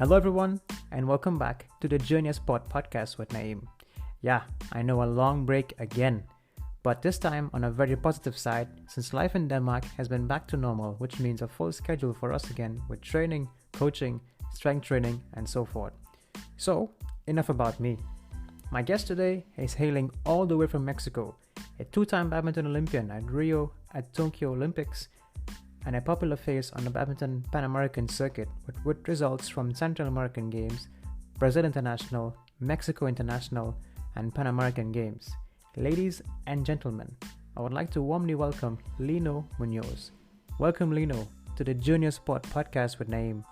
Hello, everyone, and welcome back to the Journey Sport podcast with Naeem. Yeah, I know a long break again, but this time on a very positive side since life in Denmark has been back to normal, which means a full schedule for us again with training, coaching, strength training, and so forth. So, enough about me. My guest today is hailing all the way from Mexico, a two-time badminton Olympian at Rio at Tokyo Olympics, and a popular face on the badminton Pan-American circuit with results from Central American Games, Brazil International, Mexico International, and Pan-American Games. Ladies and gentlemen, I would like to warmly welcome Lino Munoz. Welcome, Lino, to the Junior Sport Podcast with Naeem.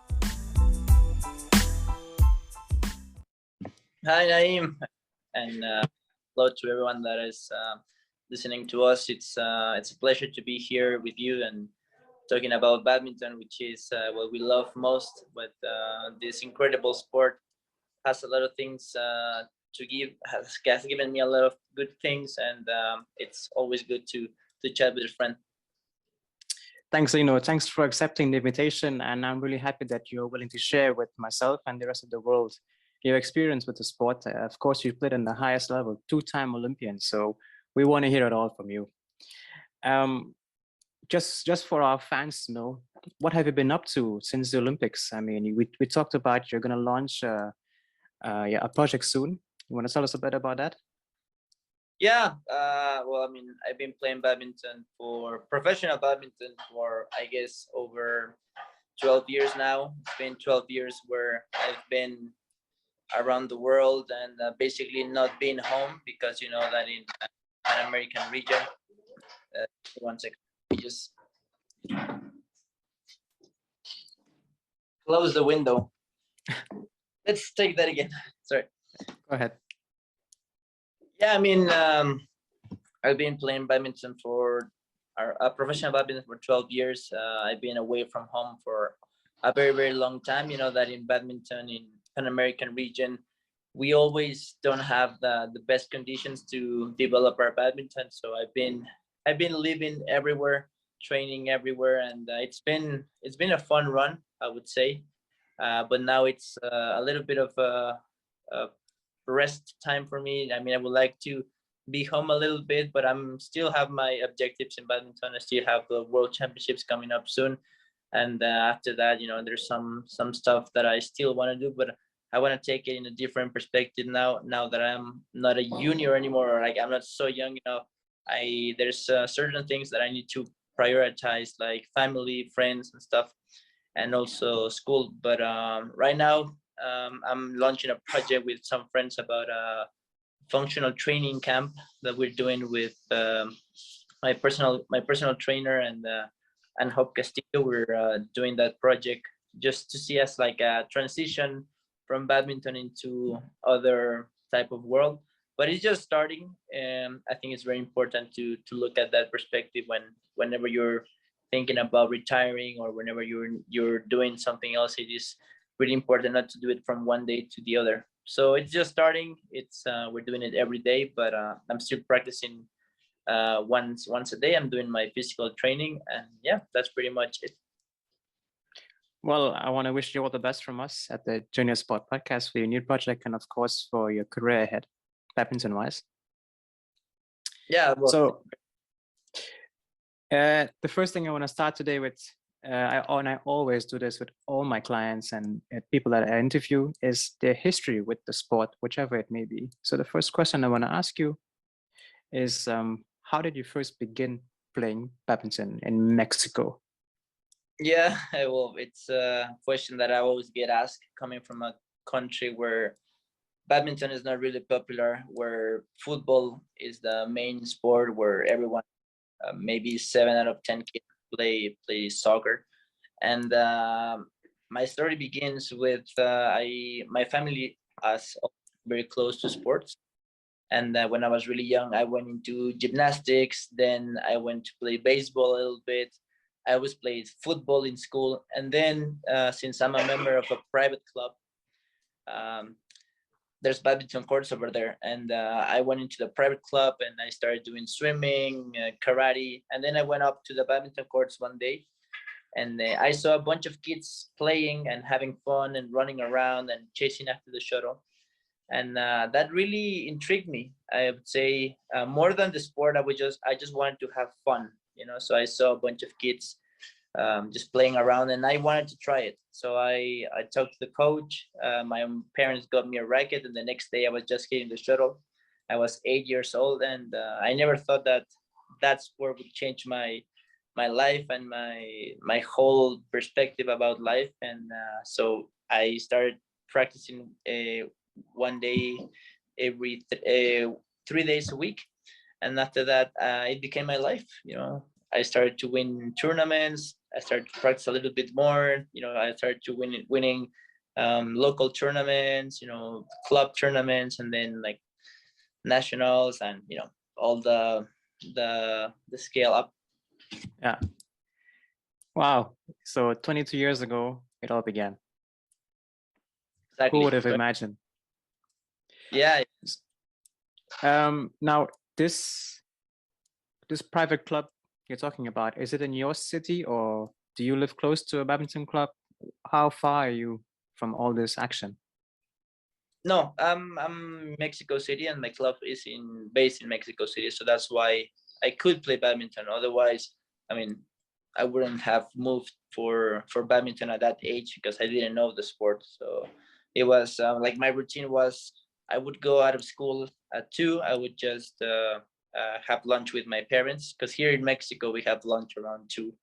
Hi, Naeem, and hello to everyone that is listening to us. It's a pleasure to be here with you and talking about badminton, which is what we love most. But this incredible sport has a lot of things to give. Has given me a lot of good things, and it's always good to chat with a friend. Thanks, Lino. Thanks for accepting the invitation, and I'm really happy that you're willing to share with myself and the rest of the world your experience with the sport. Of course, you played on the highest level, two-time Olympian, so we want to hear it all from you. Just for our fans to know, what have you been up to since the Olympics? I mean, we talked about you're going to launch a project soon. You want to tell us a bit about that? Yeah, well, I mean, I've been playing professional badminton for, I guess, over 12 years now. It's been 12 years where I've been around the world and basically not been home because you know that in Pan American region. One second. Just close the window. Let's take that again. Sorry. Go ahead. Yeah, I mean, I've been playing badminton professional badminton for 12 years. I've been away from home for a very, very long time. You know that in badminton in Pan American region, we always don't have the best conditions to develop our badminton. So I've been living everywhere, training everywhere, and it's been a fun run, I would say. But now it's a little bit of a rest time for me. I mean, I would like to be home a little bit, but I'm still have my objectives in badminton. I still have the World Championships coming up soon, and after that, you know, there's some stuff that I still want to do, but I want to take it in a different perspective now that I'm not a junior anymore, or like I'm not so young, you know. There's certain things that I need to prioritize, like family, friends, and stuff, and also school. But right now, I'm launching a project with some friends about a functional training camp that we're doing with my personal trainer and Hope Castillo. We're doing that project just to see us like a transition from badminton into other type of world. But it's just starting, and I think it's very important to look at that perspective whenever you're thinking about retiring or whenever you're doing something else. It is really important not to do it from one day to the other. So it's just starting. It's we're doing it every day, but I'm still practicing once a day. I'm doing my physical training, and yeah, that's pretty much it. Well, I want to wish you all the best from us at the Junior Sport Podcast for your new project and, of course, for your career ahead, badminton-wise. Yeah. Well, so, the first thing I want to start today with, I always do this with all my clients and people that I interview, is their history with the sport, whichever it may be. So the first question I want to ask you is, how did you first begin playing badminton in Mexico? Yeah, well, it's a question that I always get asked, coming from a country where badminton is not really popular, where football is the main sport, where everyone, maybe 7 out of 10 kids play soccer. And my story begins with my family is very close to sports. And when I was really young, I went into gymnastics. Then I went to play baseball a little bit. I always played football in school. And then since I'm a member of a private club, there's badminton courts over there. And I went into the private club and I started doing swimming, karate. And then I went up to the badminton courts one day And I saw a bunch of kids playing and having fun and running around and chasing after the shuttle. And that really intrigued me. I would say more than the sport, I just wanted to have fun, you know. So I saw a bunch of kids just playing around, and I wanted to try it. So I talked to the coach. My parents got me a racket, and the next day I was just hitting the shuttle. I was 8 years old, and I never thought that that sport would change my life and my whole perspective about life. And so I started practicing one day every 3 days a week, and after that it became my life, you know. I started to win tournaments. I started to practice a little bit more, you know. I started to winning local tournaments, you know, club tournaments, and then like nationals, and you know, all the scale up. Yeah. Wow. So 22 years ago, it all began. Exactly. Who would have imagined? Yeah. Now this private club you're talking about, is it in your city, or do you live close to a badminton club? How far are you from all this action? No, I'm Mexico City, and my club is based in Mexico City, so that's why I could play badminton. Otherwise, I mean, I wouldn't have moved for badminton at that age, because I didn't know the sport. So it was like my routine was, I would go out of school at 2. I would just have lunch with my parents, because here in Mexico we have lunch around 2.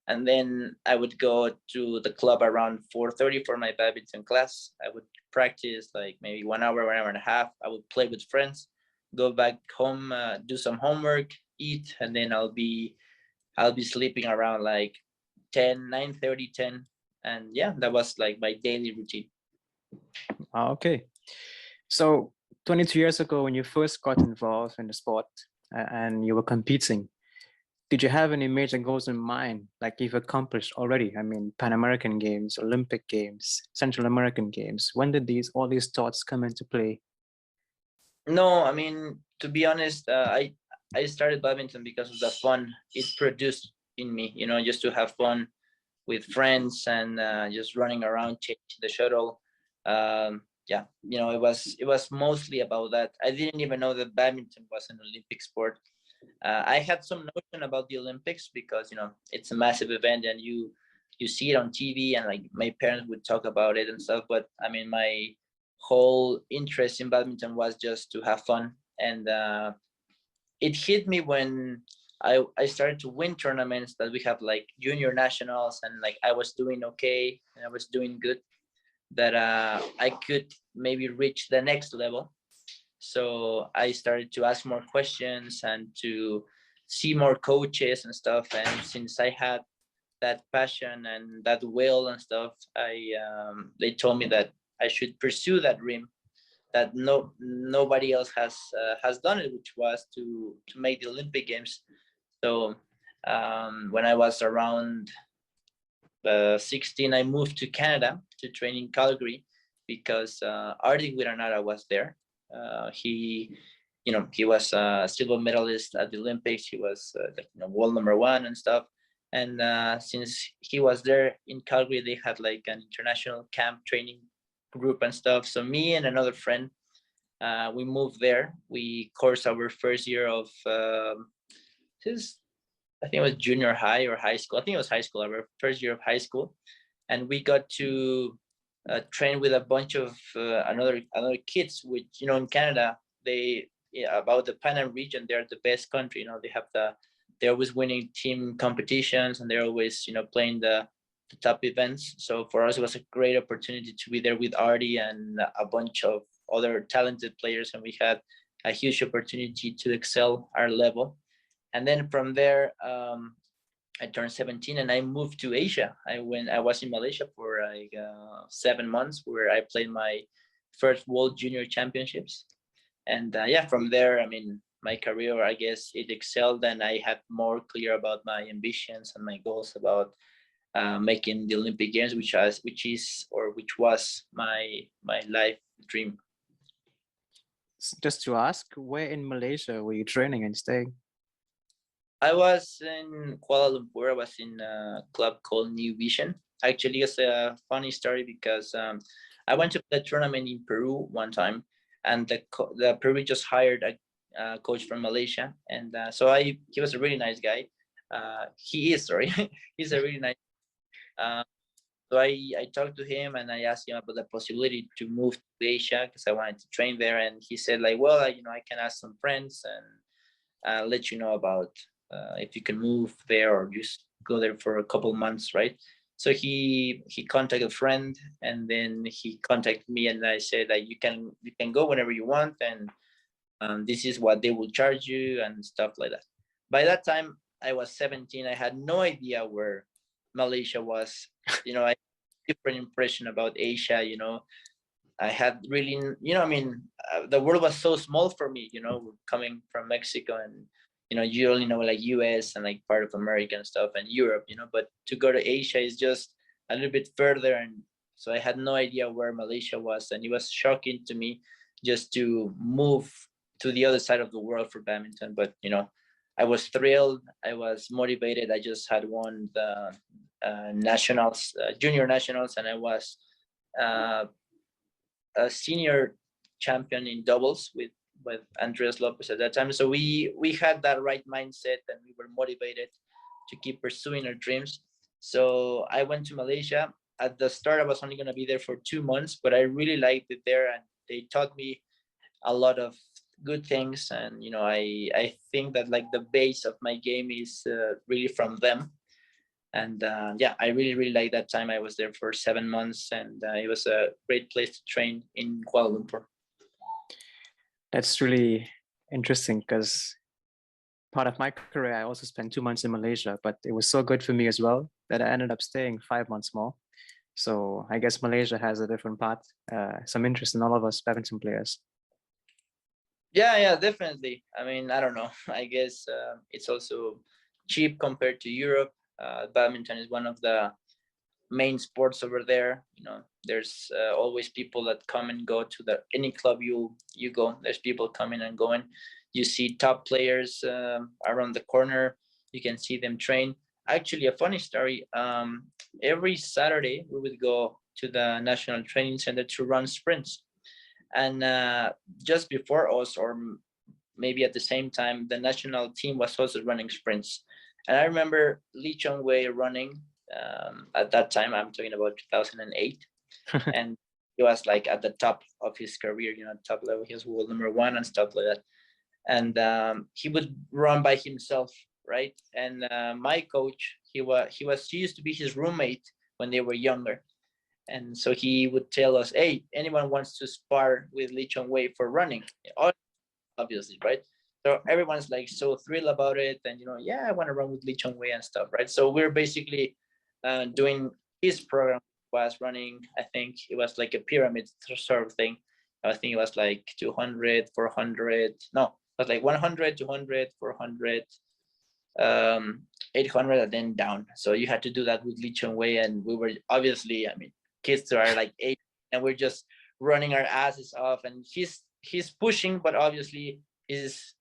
And then I would go to the club around 4:30 for my badminton class. I would practice like maybe 1 hour and a half. I would play with friends, go back home, do some homework, eat, and then I'll be sleeping around like 10, 9:30, 10. And yeah, that was like my daily routine. Okay. So 22 years ago, when you first got involved in the sport and you were competing, did you have any major goals in mind, like you've accomplished already? I mean, Pan American Games, Olympic Games, Central American Games. When did all these thoughts come into play? No, I mean, to be honest, I started badminton because of the fun it produced in me, you know, just to have fun with friends and just running around, chasing the shuttle. Yeah, you know, it was mostly about that. I didn't even know that badminton was an Olympic sport. I had some notion about the Olympics because, you know, it's a massive event, and you see it on TV, and like my parents would talk about it and stuff. But I mean, my whole interest in badminton was just to have fun, and it hit me when I started to win tournaments that we have like junior nationals, and like I was doing okay and I was doing good, that I could maybe reach the next level. So I started to ask more questions and to see more coaches and stuff. And since I had that passion and that will and stuff, they told me that I should pursue that dream, that nobody else has done it, which was to make the Olympic Games. So when I was around 16, I moved to Canada to train in Calgary, because Artie Wiranara was there. He, you know, he was a silver medalist at the Olympics. He was you know, world #1 and stuff. And since he was there in Calgary, they had like an international camp training group and stuff. So me and another friend, we moved there. We coursed our first year of his, I think it was junior high or high school. I think it was high school, our first year of high school. And we got to train with a bunch of another kids, which, you know, in Canada, about the Pan Am region, they're the best country. You know, they're always winning team competitions, and they're always, you know, playing the top events. So for us, it was a great opportunity to be there with Artie and a bunch of other talented players, and we had a huge opportunity to excel our level. And then from there, I turned 17 and I moved to Asia. I was in Malaysia for like 7 months, where I played my first World Junior Championships. And yeah, from there, I mean, my career, I guess it excelled, and I had more clear about my ambitions and my goals about making the Olympic Games, which was my life dream. Just to ask, where in Malaysia were you training and staying? I was in Kuala Lumpur. I was in a club called New Vision. Actually, it's a funny story because I went to the tournament in Peru one time, and the Peru just hired a coach from Malaysia, and so he was a really nice guy. He is, sorry, he's a really nice. Uh, so I talked to him and I asked him about the possibility to move to Asia because I wanted to train there, and he said like, well, I can ask some friends and let you know about if you can move there or just go there for a couple months, right? So he contacted a friend, and then he contacted me, and I said like, you can go whenever you want, and this is what they will charge you and stuff like that. By that time, I was 17. I had no idea where Malaysia was. I had a different impression about Asia. I had really, the world was so small for me, coming from Mexico, and, you only know like US and like part of America and stuff and Europe, but to go to Asia is just a little bit further. And so I had no idea where Malaysia was. And it was shocking to me just to move to the other side of the world for badminton. But, I was thrilled. I was motivated. I just had won the nationals, junior nationals, and I was uh, a senior champion in doubles with Andres Lopez at that time. So we had that right mindset, and we were motivated to keep pursuing our dreams. So I went to Malaysia. At the start, I was only going to be there for 2 months, but I really liked it there, and they taught me a lot of good things. And I think that like the base of my game is really from them. And yeah, I really like that time. I was there for 7 months, and it was a great place to train in Kuala Lumpur. That's really interesting because part of my career, I also spent 2 months in Malaysia, but it was so good for me as well that I ended up staying 5 months more. So I guess Malaysia has a different path, some interest in all of us badminton players. Yeah, definitely. I mean, I don't know. I guess it's also cheap compared to Europe. Badminton is one of the main sports over there. There's always people that come and go to any club you go. There's people coming and going. You see top players around the corner. You can see them train. Actually, a funny story. Every Saturday we would go to the National Training Center to run sprints, and just before us, or maybe at the same time, the national team was also running sprints. And I remember Lee Chong Wei running at that time. I'm talking about 2008, and he was like at the top of his career, top level. He was world number one and stuff like that. And he would run by himself, right? And my coach, he used to be his roommate when they were younger. And so he would tell us, hey, anyone wants to spar with Lee Chong Wei for running? Obviously, right? So everyone's like so thrilled about it, and yeah, I want to run with Lee Chong Wei and stuff, right? So we're basically doing his program. Was running, I think it was like a pyramid sort of thing. I think it was like 200, 400. No, it was like 100, 200, 400, 800, and then down. So you had to do that with Lee Chong Wei, and we were obviously, I mean, kids are like 8, and we're just running our asses off, and he's pushing, but obviously he's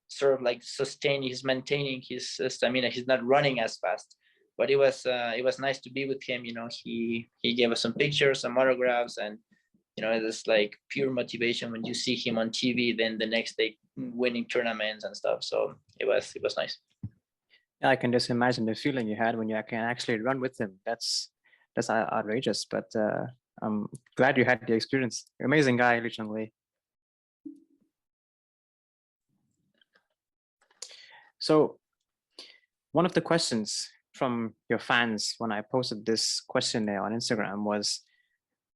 sort of like sustaining, he's maintaining his stamina. He's not running as fast, but it was nice to be with him. He gave us some pictures, some autographs, and it's like pure motivation when you see him on TV, then the next day winning tournaments and stuff. So it was nice. Yeah, I can just imagine the feeling you had when you can actually run with him. That's outrageous, but I'm glad you had the experience. Amazing guy, Lee Chong Wei. So one of the questions from your fans when I posted this questionnaire on Instagram was,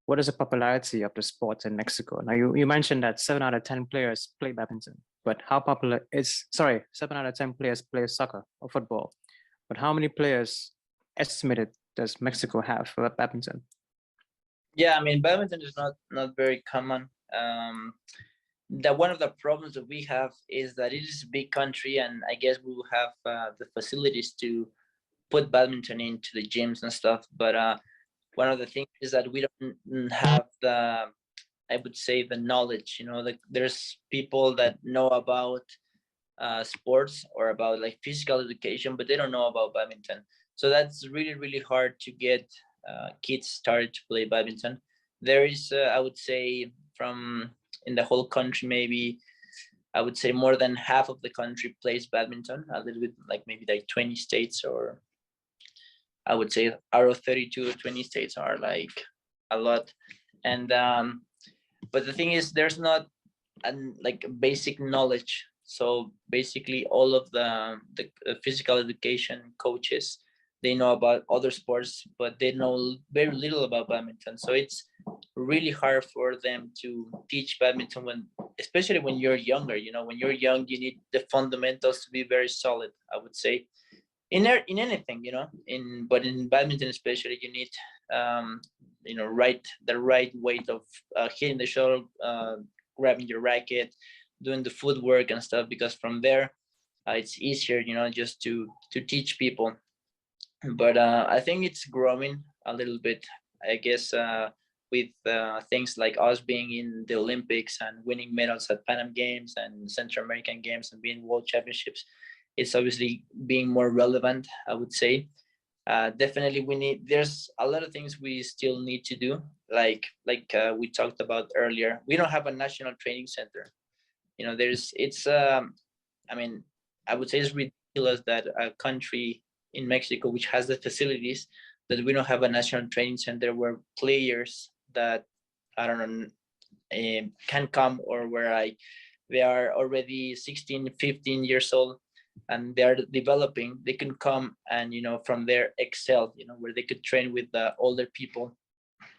what is the popularity of the sport in Mexico? Now you mentioned that 7 out of 10 players play badminton, but how popular is, 7 out of 10 players play soccer or football, but how many players estimated does Mexico have for badminton? Yeah, I mean, badminton is not very common. One of the problems that we have is that it is a big country, and I guess we will have the facilities to put badminton into the gyms and stuff. But one of the things is that we don't have I would say the knowledge. There's people that know about sports or about like physical education, but they don't know about badminton. So that's really, really hard to get kids started to play badminton. There is, I would say, from in the whole country, maybe I would say more than half of the country plays badminton, a little bit like maybe like 20 states, or I would say out of 32 or 20 states are like a lot. And but the thing is, there's not like basic knowledge. So basically, all of the physical education coaches, they know about other sports, but they know very little about badminton. So it's really hard for them to teach badminton when, especially when you're younger. You know, when you're young, you need the fundamentals to be very solid, I would say, in there, in anything, you know, but in badminton especially, you need the right weight of hitting the shuttle, grabbing your racket, doing the footwork and stuff, because from there it's easier, you know, just to teach people. But I think it's growing a little bit, I guess, with things like us being in the Olympics and winning medals at Pan Am Games and Central American Games and being World Championships. It's obviously being more relevant, I would say. Definitely, there's a lot of things we still need to do, like we talked about earlier. We don't have a national training center. You know, I mean, I would say it's ridiculous that a country in Mexico, which has the facilities, that we don't have a national training center where players that, I don't know, can come, or where they are already 16, 15 years old and they're developing, they can come and, you know, from there excel, you know, where they could train with the older people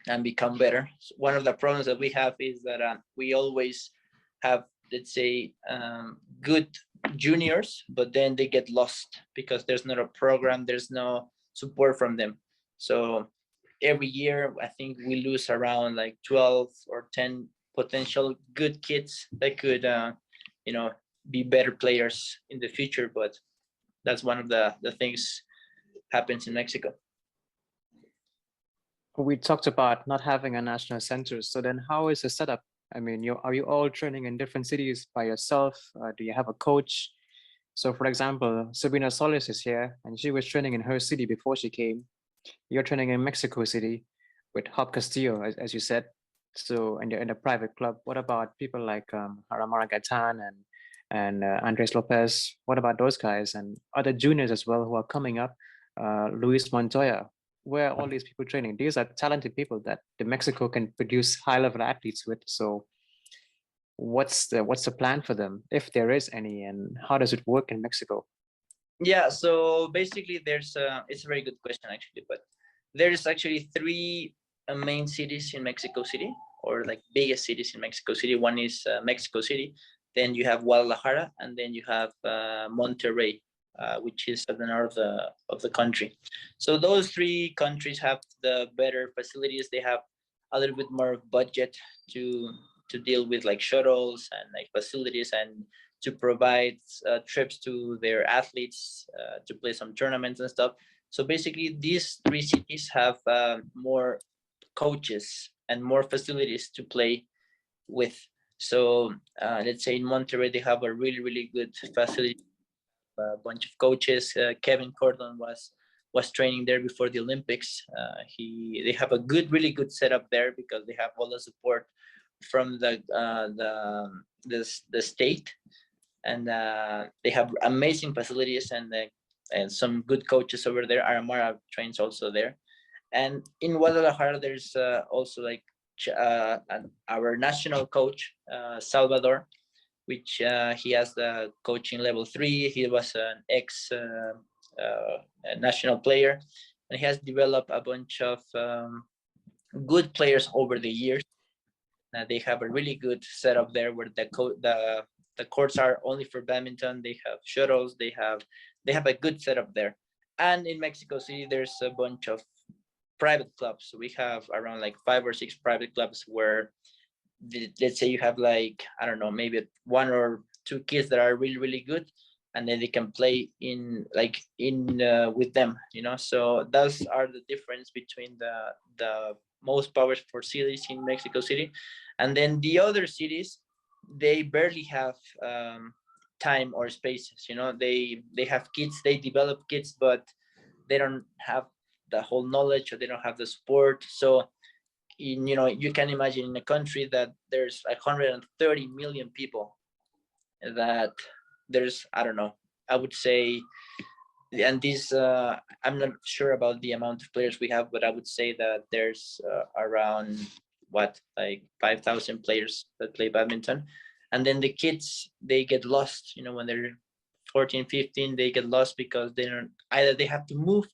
and become better. So one of the problems that we have is that we always have, let's say, good juniors, but then they get lost because there's not a program, there's no support from them. So every year, I think we lose around like 12 or 10 potential good kids that could, you know, be better players in the future. But that's one of the things happens in Mexico. We talked about not having a national center. So then how is the setup? I mean, are you all training in different cities by yourself? Do you have a coach? So for example, Sabina Solis is here and she was training in her city before she came. You're training in Mexico City with Hop Castillo, as you said. So, and you're in a private club. What about people like Haramara Gatan and Andres Lopez? What about those guys and other juniors as well who are coming up? Luis Montoya. Where are all these people training? These are talented people that the Mexico can produce high-level athletes with. So, what's the plan for them, if there is any, and how does it work in Mexico? Yeah, so basically it's a very good question actually, but there's actually three main cities in Mexico City, or like biggest cities in Mexico City. One is Mexico City, then you have Guadalajara, and then you have Monterrey, which is at the north of the country. So those three countries have the better facilities. They have a little bit more budget to deal with like shuttles and like facilities, and to provide trips to their athletes to play some tournaments and stuff. So basically, these three cities have more coaches and more facilities to play with. So let's say in Monterrey, they have a really, really good facility, a bunch of coaches. Kevin Cordon was training there before the Olympics. They have a really good setup there because they have all the support from the state, and they have amazing facilities and some good coaches over there. Aramara trains also there, and in Guadalajara there's also like our national coach Salvador, which he has the coaching level 3. He was an ex national player, and he has developed a bunch of good players over the years. They have a really good setup there where the courts are only for badminton. They have shuttles. They have a good setup there. And in Mexico City, there's a bunch of private clubs. So we have around like 5 or 6 private clubs where, let's say you have like, I don't know, maybe 1 or 2 kids that are really, really good, and then they can play with them, you know. So those are the difference between the most powerful cities in Mexico City, and then the other cities, they barely have time or spaces. They have kids, they develop kids, but they don't have the whole knowledge, or they don't have the support. So you can imagine in a country that there's 130 million people, that there's, I don't know, I would say, and this I'm not sure about the amount of players we have, but I would say that there's around like 5,000 players that play badminton. And then the kids, they get lost, when they're 14, 15, they get lost because they don't, either they have to move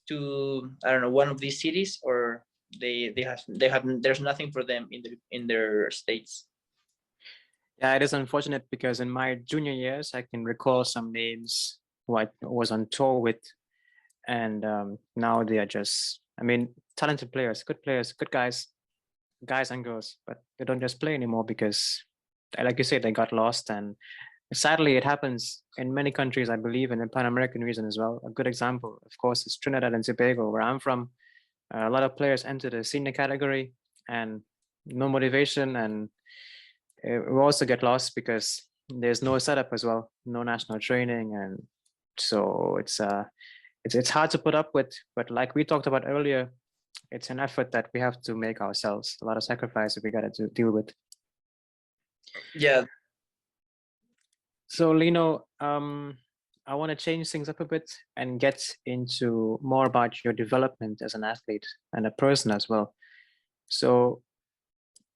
to, I don't know, one of these cities, or they have there's nothing for them in their states. Yeah, it is unfortunate because in my junior years, I can recall some names who I was on tour with, and now they are just, talented players, good guys and girls, but they don't just play anymore because, like you said, they got lost. And sadly, it happens in many countries, I believe, in the Pan American region as well. A good example, of course, is Trinidad and Tobago, where I'm from. A lot of players enter the senior category and no motivation, and we also get lost because there's no setup as well, no national training, and so it's hard to put up with. But like we talked about earlier, it's an effort that we have to make ourselves. A lot of sacrifice that we got to deal with. Yeah. So Lino, I want to change things up a bit and get into more about your development as an athlete and a person as well. So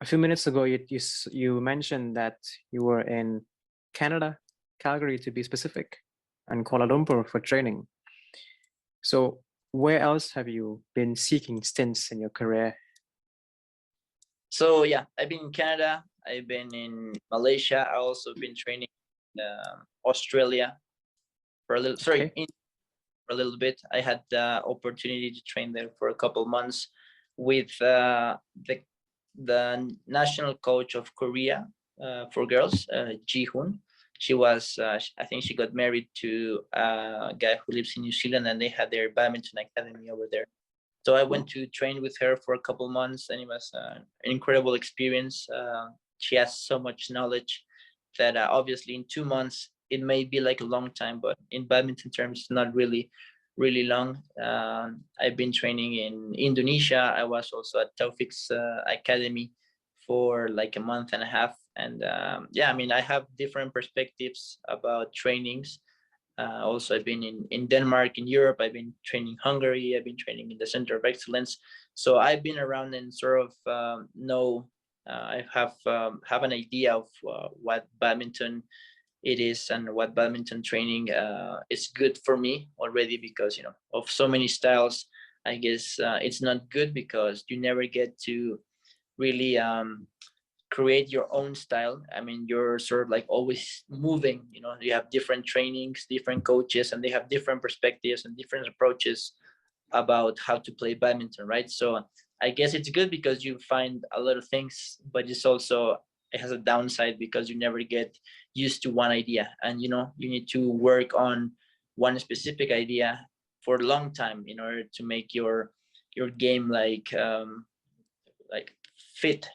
a few minutes ago, you mentioned that you were in Canada, Calgary to be specific, and Kuala Lumpur for training. So where else have you been seeking stints in your career? So yeah, I've been in Canada, I've been in Malaysia, I also been training in Australia for a little, for a little bit. I had the opportunity to train there for a couple months with the national coach of Korea for girls, Ji-hoon. She was, I think she got married to a guy who lives in New Zealand, and they had their badminton academy over there. So I went to train with her for a couple months, and it was an incredible experience. She has so much knowledge that obviously in 2 months, it may be like a long time, but in badminton terms, it's not really long. I've been training in Indonesia. I was also at Taufik's academy for like a month and a half. And yeah, I have different perspectives about trainings. Also, I've been in Denmark, in Europe. I've been training Hungary. I've been training in the Center of Excellence. So I've been around and sort of know, I have an idea of what badminton it is and what badminton training is good for me already, because of so many styles. I guess it's not good because you never get to really create your own style. You're sort of like always moving. You have different trainings, different coaches, and they have different perspectives and different approaches about how to play badminton, right? So I guess it's good because you find a lot of things, but it has a downside because you never get used to one idea, and you need to work on one specific idea for a long time in order to make your game like fit,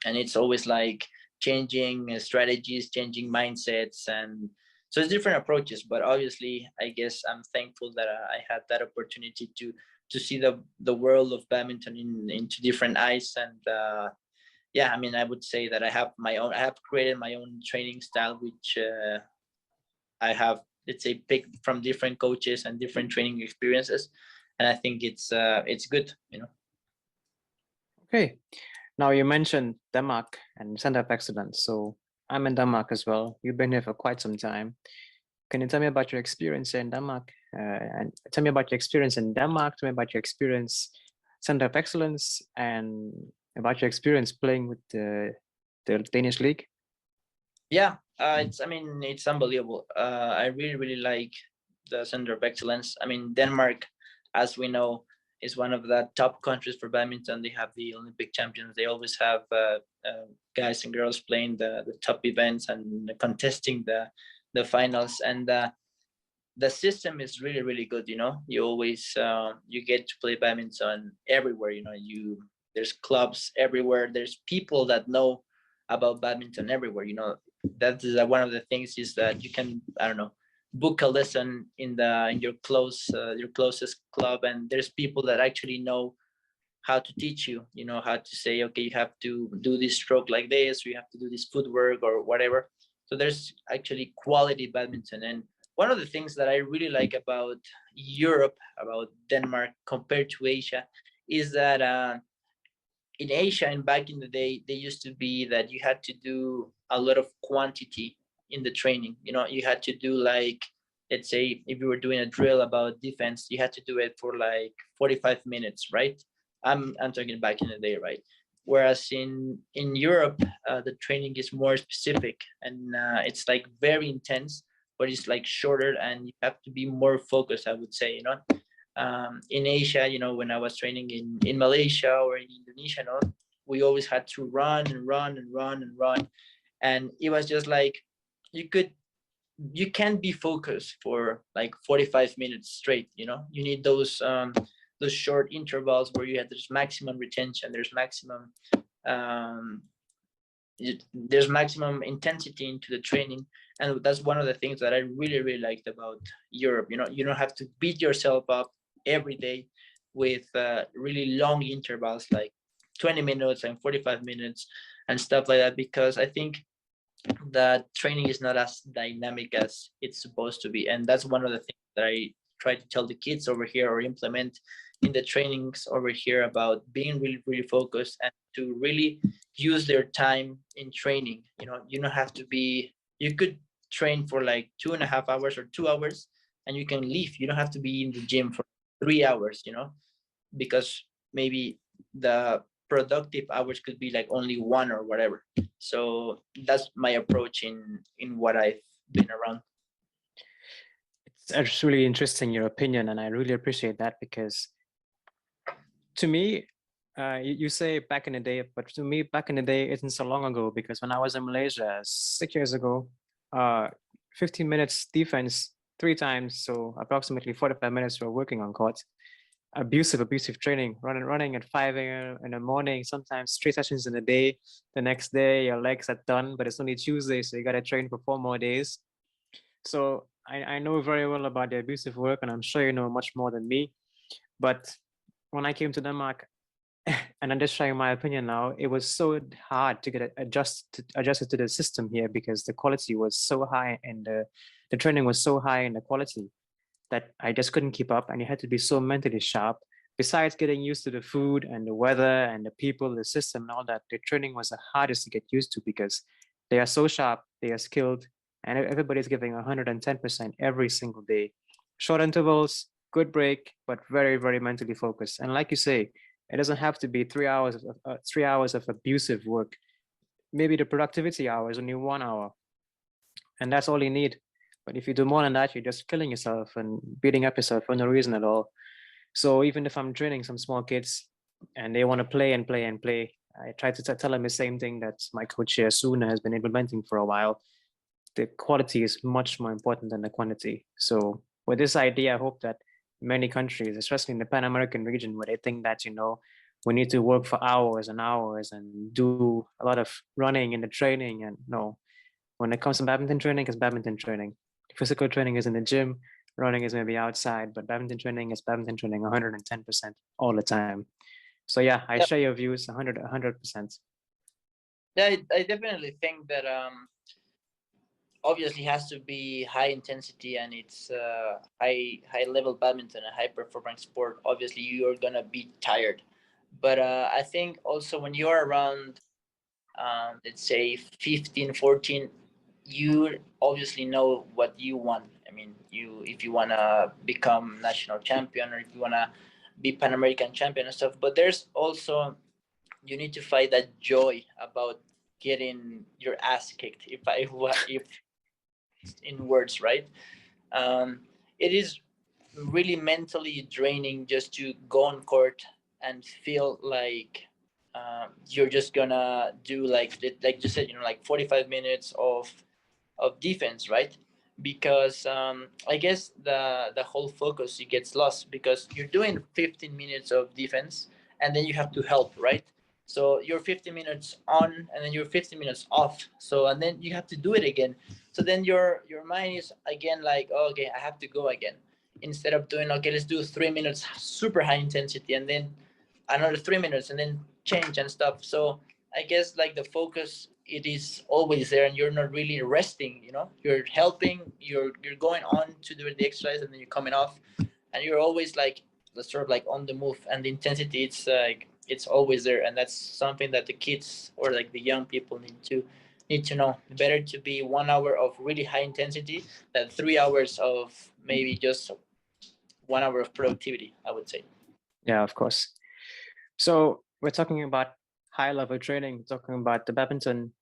and it's always like changing strategies, changing mindsets, and so it's different approaches. But obviously, I guess I'm thankful that I had that opportunity to see the world of badminton into different eyes. And yeah, I would say that I have created my own training style, which I have, let's say, picked from different coaches and different training experiences, and I think it's good. Okay. Now you mentioned Denmark and Center of Excellence. So I'm in Denmark as well. You've been here for quite some time. Can you tell me about your experience here in Denmark? And tell me about your experience in Denmark. Tell me about your experience Center of Excellence, and about your experience playing with the Danish league. Yeah, it's unbelievable. I really like the Center of Excellence. Denmark, as we know, is one of the top countries for badminton. They have the Olympic champions. They always have guys and girls playing the top events and contesting the finals. And the system is really good. You always you get to play badminton everywhere. There's clubs everywhere. There's people that know about badminton everywhere. That is one of the things is that you can, I don't know, book a lesson in your closest club, and there's people that actually know how to teach you, how to say, okay, you have to do this stroke like this, or you have to do this footwork or whatever. So there's actually quality badminton. And one of the things that I really like about Europe, about Denmark compared to Asia, is that in Asia and back in the day, they used to be that you had to do a lot of quantity in the training. You had to do like, let's say if you were doing a drill about defense, you had to do it for like 45 minutes, right? I'm talking back in the day, right? Whereas in Europe, the training is more specific, and it's like very intense, but it's like shorter, and you have to be more focused, I would say. In Asia, when I was training in Malaysia or in Indonesia, we always had to run and run and run and run, and it was just like you can't be focused for like 45 minutes straight. You need those short intervals where there's maximum retention, there's maximum intensity into the training. And that's one of the things that I really, really liked about Europe. You don't have to beat yourself up every day with really long intervals, like 20 minutes and 45 minutes and stuff like that, because I think that training is not as dynamic as it's supposed to be. And that's one of the things that I try to tell the kids over here, or implement in the trainings over here, about being really, really focused and to really use their time in training. You don't have to be, you could train for like 2.5 hours or 2 hours and you can leave. You don't have to be in the gym for 3 hours, because maybe the productive hours could be like only one or whatever. So that's my approach in what I've been around. It's really interesting, your opinion, and I really appreciate that, because to me, you say back in the day, but to me, back in the day isn't so long ago, because when I was in Malaysia 6 years ago, 15 minutes defense 3 times, so approximately 45 minutes we're working on court. Abusive training, running at 5 a.m. in the morning, sometimes 3 sessions in a day. The next day, your legs are done, but it's only Tuesday, so you got to train for 4 more days. So I know very well about the abusive work, and I'm sure you know much more than me. But when I came to Denmark, and I'm just sharing my opinion now, it was so hard to get adjusted to the system here, because the quality was so high and the training was so high in the quality that I just couldn't keep up, and you had to be so mentally sharp. Besides getting used to the food and the weather and the people, the system and all that, the training was the hardest to get used to, because they are so sharp, they are skilled, and everybody's giving 110% every single day. Short intervals, good break, but very, very mentally focused. And like you say, it doesn't have to be 3 hours of 3 hours of abusive work. Maybe the productivity hour is only 1 hour, and that's all you need. But if you do more than that, you're just killing yourself and beating up yourself for no reason at all. So even if I'm training some small kids and they want to play and play and play, I try to tell them the same thing that my coach here, Suna, has been implementing for a while. The quality is much more important than the quantity. So with this idea, I hope that many countries, especially in the Pan American region, where they think that, we need to work for hours and hours and do a lot of running in the training. And no, when it comes to badminton training, it's badminton training. Physical training is in the gym, running is maybe outside, but badminton training is badminton training 110% all the time. So yeah, I share your views 100%. Yeah, I definitely think that obviously has to be high intensity, and it's high level badminton, a high performance sport. Obviously you're gonna be tired, but I think also when you're around let's say 15, 14, you obviously know what you want. I mean, if you want to become national champion, or if you want to be Pan American champion and stuff, but there's also, you need to find that joy about getting your ass kicked, if in words, right? It is really mentally draining just to go on court and feel like you're just gonna do like you said, like 45 minutes of defense, right? Because I guess the whole focus, it gets lost, because you're doing 15 minutes of defense and then you have to help, right? So you're 50 minutes on and then you're 50 minutes off. So and then you have to do it again. So then your mind is again like, oh, okay, I have to go again. Instead of doing, okay, let's do 3 minutes super high intensity and then another 3 minutes and then change and stuff. So I guess like the focus, it is always there and you're not really resting, you're helping, you're going on to do the exercise and then you're coming off and you're always like sort of like on the move, and the intensity, it's like it's always there. And that's something that the kids or like the young people need to know. Better to be 1 hour of really high intensity than 3 hours of maybe just 1 hour of productivity, I would say. Yeah, of course. So we're talking about high level training, talking about the Badminton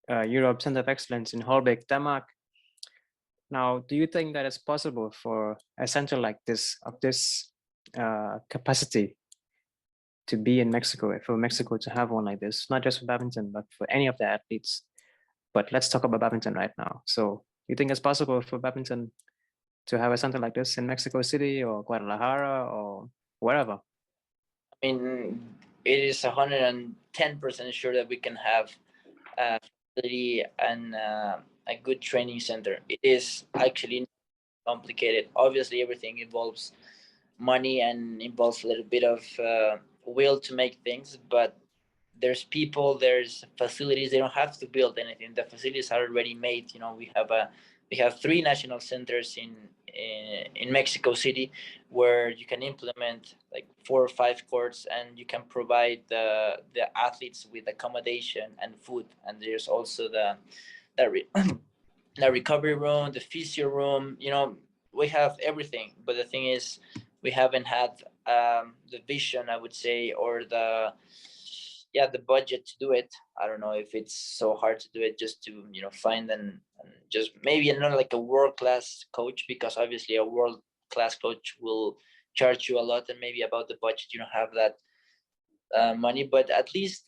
Europe Center of Excellence in Holbæk, Denmark. Now, do you think that it's possible for a center like this, of this capacity, to be in Mexico, for Mexico to have one like this, not just for badminton, but for any of the athletes? But let's talk about badminton right now. So you think it's possible for badminton to have a center like this in Mexico City or Guadalajara or wherever? I mean, it is 110% sure that we can have a facility and a good training center. It is actually complicated. Obviously, everything involves money and involves a little bit of will to make things, but there's people, there's facilities. They don't have to build anything. The facilities are already made. We have 3 national centers in Mexico City, where you can implement like 4 or 5 courts, and you can provide the athletes with accommodation and food. And there's also the the recovery room, the physio room. We have everything. But the thing is, we haven't had the vision, I would say, or the budget to do it. I don't know if it's so hard to do it, just to find and just maybe not like a world class coach, because obviously a world class coach will charge you a lot, and maybe about the budget you don't have that money. But at least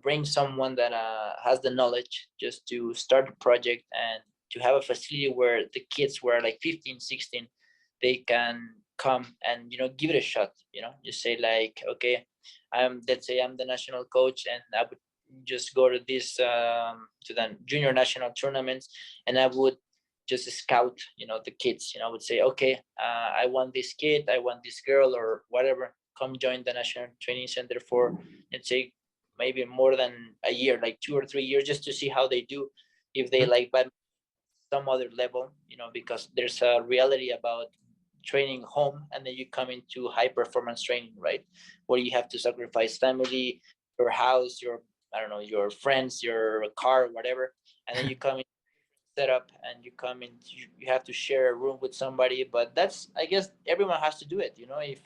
bring someone that has the knowledge just to start a project, and to have a facility where the kids who are like 15, 16, they can come and give it a shot. You say like, okay, let's say I'm the national coach, and I would just go to this to the junior national tournaments, and I would just scout the kids. I would say, okay, I want this kid, I want this girl, or whatever, come join the national training center for, let's say, maybe more than a year, like 2 or 3 years, just to see how they do, if they like some other level. Because there's a reality about training home, and then you come into high performance training, right, where you have to sacrifice family, your house, your, I don't know, your friends, your car, whatever, and then you come in setup, and you come in, you have to share a room with somebody. But that's, I guess, everyone has to do it. If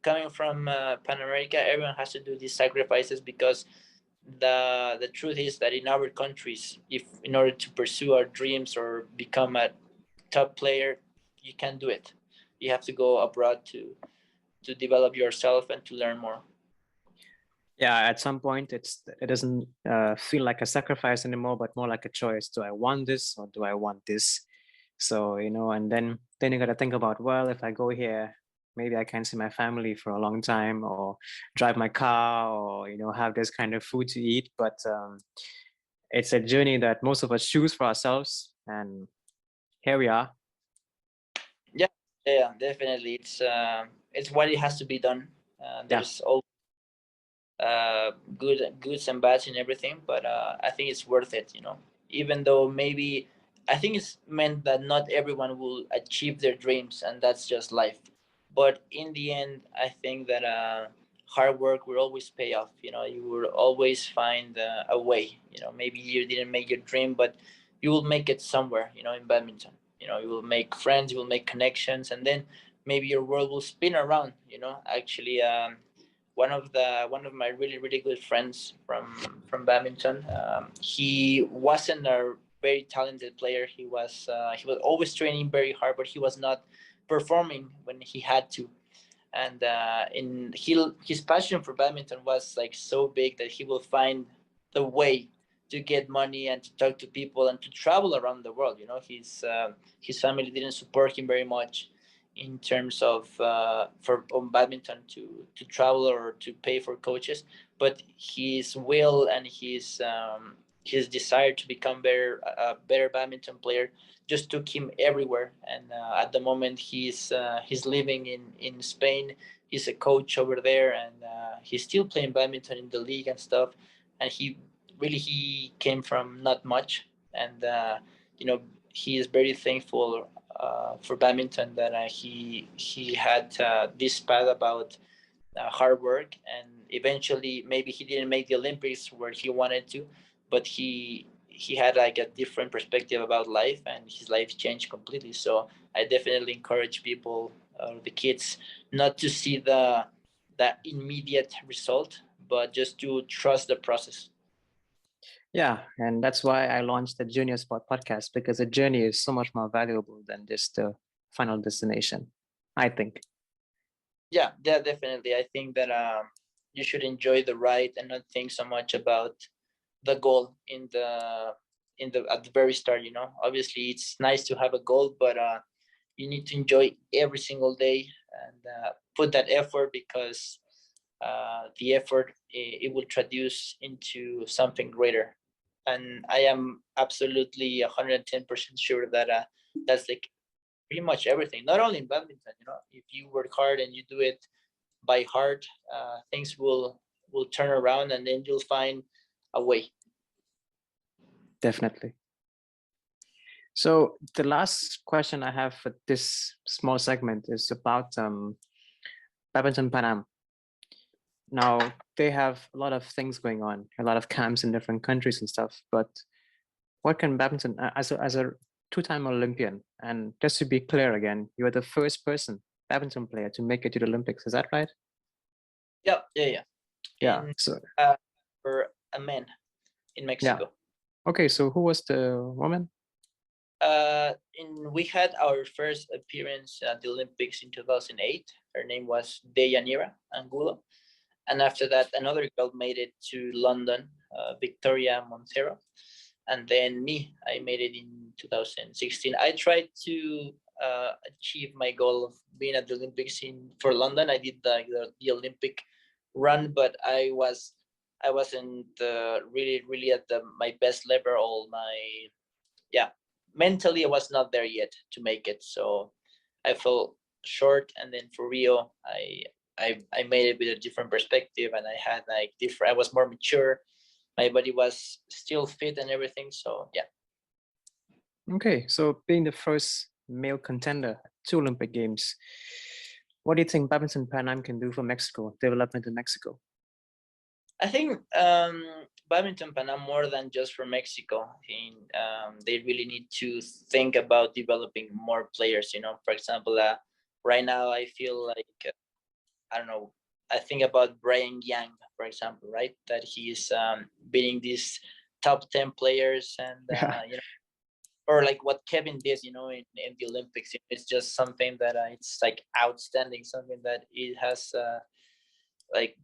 coming from Pan America, everyone has to do these sacrifices, because the truth is that in our countries, if in order to pursue our dreams or become a top player, you can't do it. You have to go abroad to develop yourself and to learn more. Yeah, at some point it doesn't feel like a sacrifice anymore, but more like a choice. Do I want this or do I want this? So and then you got to think about, well, if I go here, maybe I can't see my family for a long time, or drive my car, or have this kind of food to eat. But it's a journey that most of us choose for ourselves, and here we are. Yeah, definitely. It's what it has to be done. There's all goods and bads in everything, but I think it's worth it. Even though maybe I think it's meant that not everyone will achieve their dreams, and that's just life. But in the end, I think that hard work will always pay off. You will always find a way. Maybe you didn't make your dream, but you will make it somewhere. In badminton, you will make friends, you will make connections, and then maybe your world will spin around. Actually, one of my really really good friends from badminton, he wasn't a very talented player. He was always training very hard, but he was not performing when he had to. And his passion for badminton was like so big that he will find the way to get money and to talk to people and to travel around the world. His family didn't support him very much, in terms of for on badminton to travel or to pay for coaches, but his will and his desire to become a better badminton player just took him everywhere. And at the moment he's living in Spain. He's a coach over there, and he's still playing badminton in the league and stuff. And he came from not much, and you know he is very thankful for badminton that he had this path about hard work, and eventually maybe he didn't make the Olympics where he wanted to, but he had like a different perspective about life, and his life changed completely. So I definitely encourage people, the kids, not to see the immediate result, but just to trust the process. Yeah, and that's why I launched the Junior Sport podcast, because the journey is so much more valuable than just the final destination, I think. Yeah, definitely. I think that you should enjoy the ride and not think so much about the goal in the at the very start. Obviously it's nice to have a goal, but you need to enjoy every single day and put that effort, because the effort, it will traduce into something greater. And I am absolutely 110% sure that that's like pretty much everything, not only in badminton. If you work hard and you do it by heart, things will turn around, and then you'll find a way. Definitely. So the last question I have for this small segment is about Badminton Panam. Now, they have a lot of things going on, a lot of camps in different countries and stuff, but what can badminton, as a two-time Olympian, and just to be clear again, you are the first badminton player to make it to the Olympics, is that right? Yeah. Yeah, In, so for a man in yeah. Mexico. Okay, so who was the woman? We had our first appearance at the Olympics in 2008. Her name was Deyanira Angulo. And after that, another girl made it to London, Victoria Montero. And then me, I made it in 2016. I tried to achieve my goal of being at the Olympics for London. I did the Olympic run, but I wasn't really at my best level. Mentally I was not there yet to make it, so I fell short. And then for Rio, I made it with a different perspective, and I had like different. I was more mature. My body was still fit and everything. So yeah. Okay, so being the first male contender to Olympic Games, what do you think Badminton Pan Am can do for Mexico, development in Mexico? I think badminton Panam, more than just for Mexico, they really need to think about developing more players. For example, right now I feel like I don't know. I think about Brian Yang, for example, right? That he's beating these top 10 players, and or like what Kevin did, in the Olympics. It's just something that it's like outstanding. Something that it has like,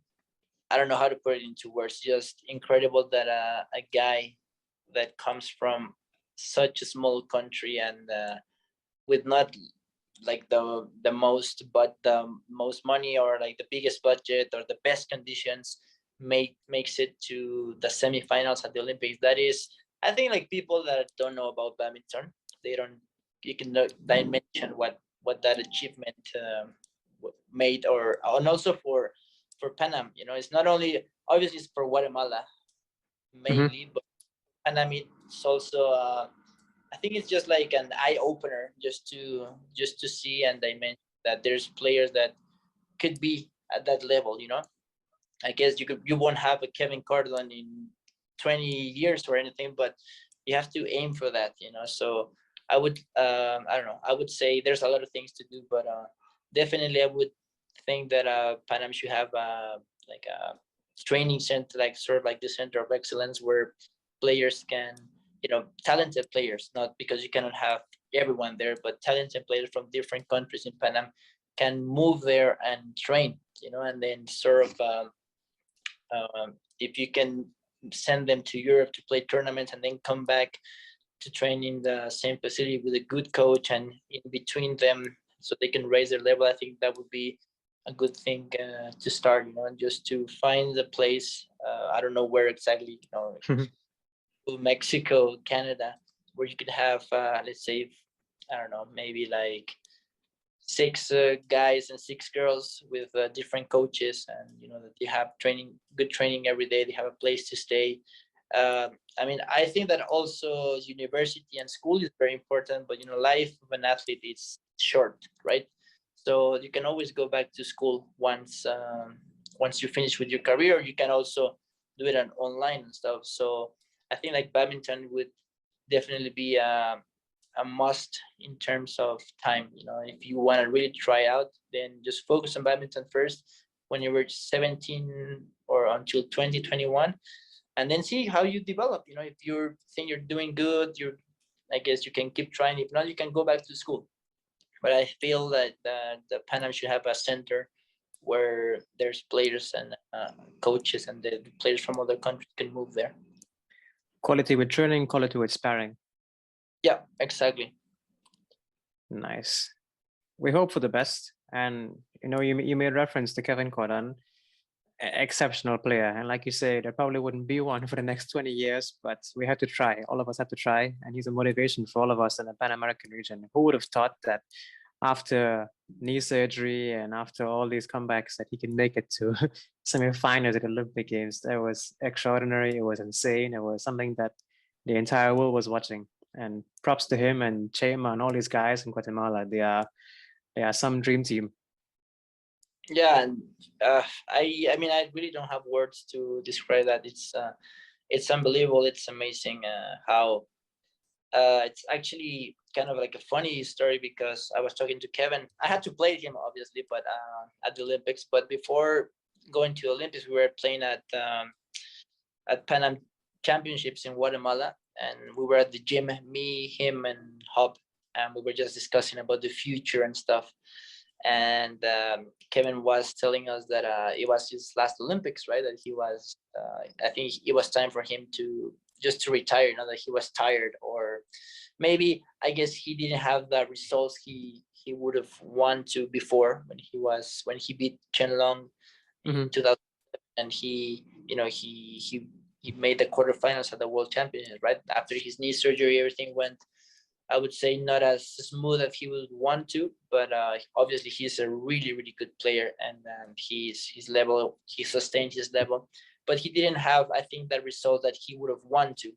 I don't know how to put it into words. Just incredible that a guy that comes from such a small country, and with not like the most, but the most money, or like the biggest budget, or the best conditions, makes it to the semifinals at the Olympics. That is, I think, like, people that don't know about badminton, they don't, you can dimension what that achievement made, and also for Panam. It's not only, obviously it's for Guatemala mainly, but Panam, it's also I think it's just like an eye opener, just to see and dimension that there's players that could be at that level. I guess you won't have a Kevin Cardone in 20 years or anything, but you have to aim for that. So I would I don't know, I would say there's a lot of things to do, but definitely I would think that Panam should have like a training center, like sort of like the center of excellence, where players can, talented players, not because you cannot have everyone there, but talented players from different countries in Panam can move there and train, and then sort of if you can send them to Europe to play tournaments, and then come back to train in the same facility with a good coach, and in between them so they can raise their level. I think that would be a good thing to start, and just to find the place. I don't know where exactly, Mexico, Canada, where you could have, let's say, I don't know, maybe like 6 guys and 6 girls with different coaches, and that they have good training every day. They have a place to stay. I mean, I think that also university and school is very important, but life of an athlete is short, right? So you can always go back to school once you finish with your career. You can also do it online and stuff. So I think like badminton would definitely be a must in terms of time. If you want to really try out, then just focus on badminton first when you were 17 or until 2021, and then see how you develop. If you think you're doing good, I guess you can keep trying. If not, you can go back to school. But I feel that the Pan Am should have a center where there's players and coaches, and the players from other countries can move there. Quality with training, quality with sparring. Yeah, exactly. Nice. We hope for the best. And you made reference to Kevin Cordon, exceptional player. And like you say, there probably wouldn't be one for the next 20 years, but we have to try. All of us have to try. And he's a motivation for all of us in the Pan American region. Who would have thought that after knee surgery and after all these comebacks that he can make it to semi-finals at the Olympic Games? That was extraordinary. It was insane. It was something that the entire world was watching. And props to him and Chema and all these guys in Guatemala. They are some dream team. Yeah, and I mean, I really don't have words to describe that. It's unbelievable. It's amazing how it's actually kind of like a funny story, because I was talking to Kevin. I had to play him, obviously, but at the Olympics. But before going to the Olympics, we were playing at Pan Am Championships in Guatemala, and we were at the gym, me, him, and Hub, and we were just discussing about the future and stuff. And Kevin was telling us that it was his last Olympics, right? That he was, I think it was time for him to retire. That he was tired, or maybe I guess he didn't have the results he would have wanted to before, when he beat Chen Long in 2000, and he made the quarterfinals at the World Championship, right? After his knee surgery, everything went, I would say, not as smooth as he would want to, but obviously he's a really, really good player, and he sustained his level, but he didn't have, I think, that result that he would have wanted to.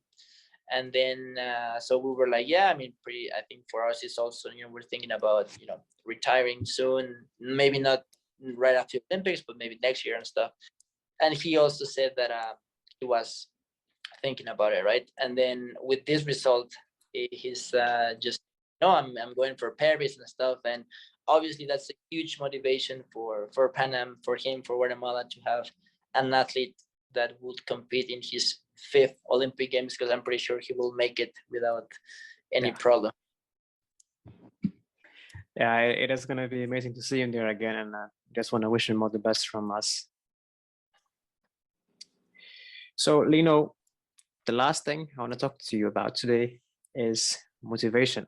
And then, so we were like, yeah, I mean, I think for us, it's also, we're thinking about, retiring soon, maybe not right after Olympics, but maybe next year and stuff. And he also said that he was thinking about it, right? And then with this result, he's just, I'm going for Paris and stuff. And obviously that's a huge motivation for Pan Am, for him, for Guatemala, to have an athlete that would compete in his 5th Olympic Games, because I'm pretty sure he will make it without any problem. Yeah, it is going to be amazing to see him there again, and just want to wish him all the best from us. So, Lino, the last thing I want to talk to you about today is motivation.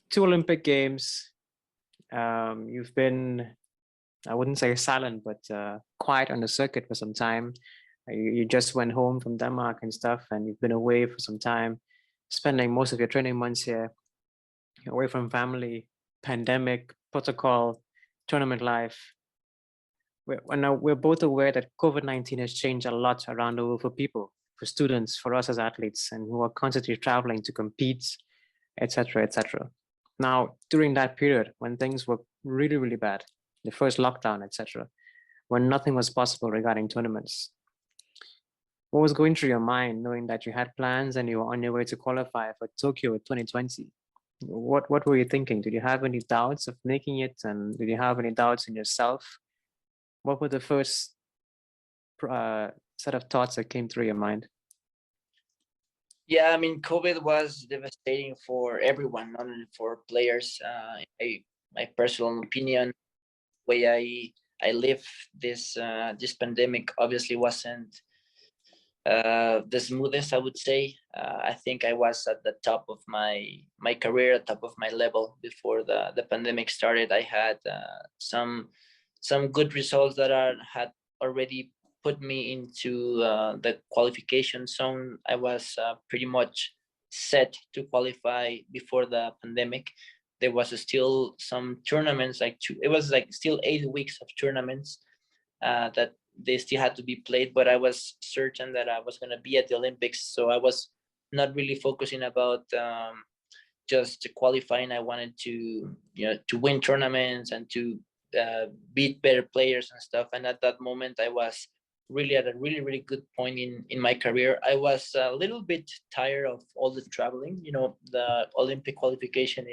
2 Olympic Games. You've been, I wouldn't say silent, but quiet on the circuit for some time. You just went home from Denmark and stuff, and you've been away for some time, spending most of your training months here, away from family, pandemic, protocol, tournament life. We're both aware that COVID-19 has changed a lot around the world for people, for students, for us as athletes, and who are constantly traveling to compete, etc., etc. Now, during that period, when things were really, really bad, the first lockdown, etc., when nothing was possible regarding tournaments, what was going through your mind, knowing that you had plans and you were on your way to qualify for Tokyo 2020? What were you thinking? Did you have any doubts of making it? And did you have any doubts in yourself? What were the first set of thoughts that came through your mind? Yeah, I mean, COVID was devastating for everyone, not only for players. My personal opinion, way I live this pandemic obviously wasn't the smoothest, I would say. I think I was at the top of my career, at top of my level before the pandemic started. I had some good results that had already put me into the qualification zone. I was pretty much set to qualify before the pandemic. There was still some tournaments, it was like still 8 weeks of tournaments that they still had to be played, but I was certain that I was going to be at the Olympics. So I was not really focusing about just qualifying. I wanted to win tournaments and to beat better players and stuff. And at that moment, I was really at a really good point in my career. I was a little bit tired of all the traveling. The Olympic qualification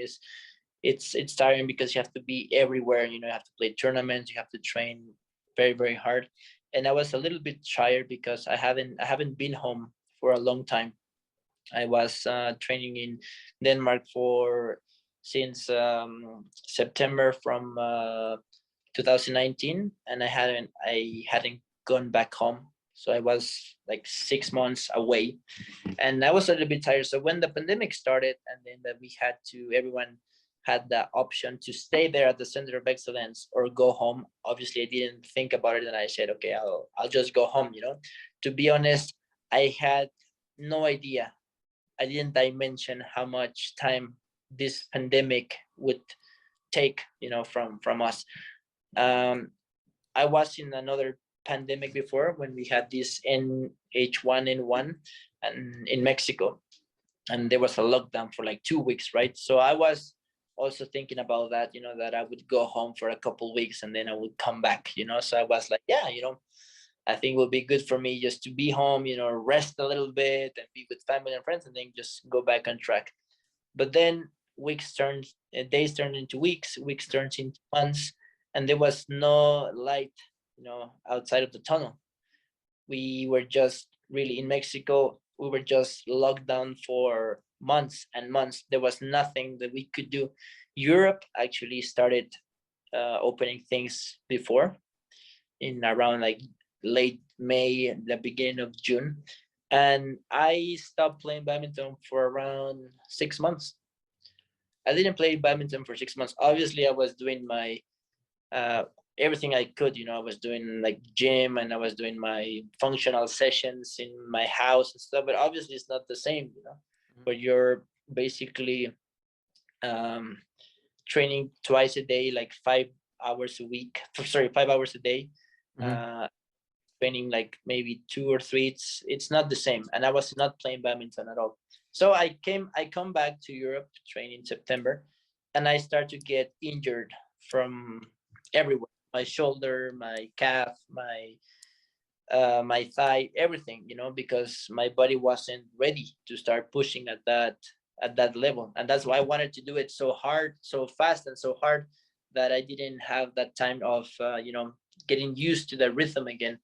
it's tiring because you have to be everywhere. You have to play tournaments, you have to train very hard. And I was a little bit tired because I haven't been home for a long time. I was training in Denmark since September from 2019, and I hadn't gone back home. So I was like 6 months away, and I was a little bit tired. So when the pandemic started, and then that everyone had the option to stay there at the Center of Excellence or go home. Obviously, I didn't think about it, and I said, okay, I'll just go home. To be honest, I had no idea. I didn't dimension how much time this pandemic would take, from us. I was in another pandemic before when we had this H1N1 and in Mexico, and there was a lockdown for like 2 weeks, right? So I was also thinking about that, that I would go home for a couple weeks and then I would come back, So I was like, yeah, I think it would be good for me just to be home, rest a little bit and be with family and friends and then just go back on track. But then days turned into weeks turned into months, and there was no light, outside of the tunnel. We were just really in Mexico. We were just locked down for months and months. There was nothing that we could do. Europe actually started opening things before, in around like late May, the beginning of June. And I stopped playing badminton for around 6 months. I didn't play badminton for 6 months. Obviously, I was doing my everything I could. I was doing like gym and I was doing my functional sessions in my house and stuff. But obviously, it's not the same, But you're basically training twice a day, like 5 hours a week. Sorry, 5 hours a day. Training like maybe 2 or 3. It's not the same. And I was not playing badminton at all. So I come back to Europe, train in September, and I start to get injured from everywhere. My shoulder, my calf, my thigh, everything, because my body wasn't ready to start pushing at that level. And that's why I wanted to do it so hard, so fast and so hard that I didn't have that time of, getting used to the rhythm again.